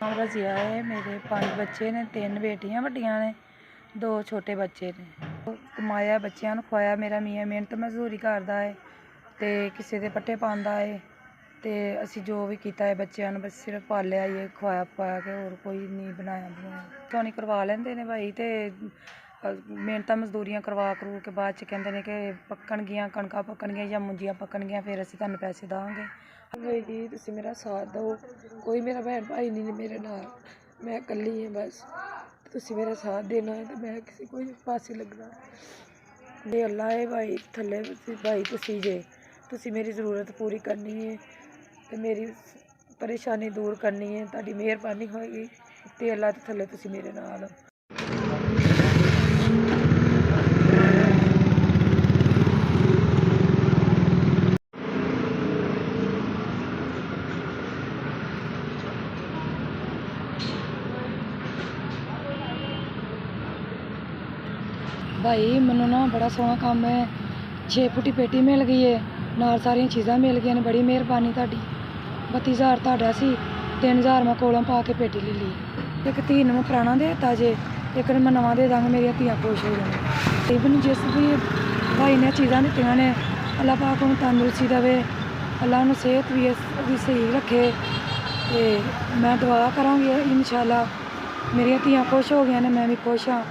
नाम रज़िया है। मेरे 5 बच्चे ने, 3 बेटियां वड्डियां ने, 2 छोटे बच्चे ने। कमाया बच्चों को खुआया। मेरा मियाँ मेहनत मजदूरी करता है तो किसी के पट्टे पाता है तो असी जो भी किया है बच्चों बस सिर्फ पालिया ही खुआया खुआया के होर कोई नहीं बनाया बनाया। सोनी करवा लेंदे ने भाई तो मेहनत मजदूरियां करवा करू के बाद कहते हैं कि पकणगियां कणकां पकणगियां या मुंजियां पकणगियां फिर असीं तुहानूं पैसे देवांगे। भाई जी तुसीं मेरा साथ दो, कोई मेरा भैन भाई नहीं मेरे नाल, मैं कल्ली हाँ बस। तुसीं मेरा साथ देना है तो मैं किसी कोई पासे लगना। ये अल्लाह है भाई थल्ले भाई तुसीं जे तुसीं मेरी ज़रूरत पूरी करनी है तो मेरी परेशानी दूर करनी है, तुहाडी मेहरबानी होएगी ते अल्लाह दे थल्ले तुसीं मेरे नाल। भाई मैनू ना बड़ा सोहना काम है, 6 फुटी पेटी मिल गई है, नाल सारिया चीज़ां मिल गई ने, बड़ी मेहरबानी तुहाडी। 32,000 तुहाडा सी, 3,000 मैं कोलों पा के पेटी ले ली। एक धी नूं मैं पुराना देता जे, एक नूं मैं नवां दे दांगी, मेरियां धीआं खुश हो जाणियां। इवन जिस भी भाई ने चीज़ां दित्तियां ने अल्लाह पाक उन्हें तंदुरुस्ती देवे, अल्लाह उन्हें सेहत भी सही रखे ते मैं दुआ करांगी इंशाअल्लाह। मेरियां धीआं खुश हो गई ने, मैं भी खुश हाँ।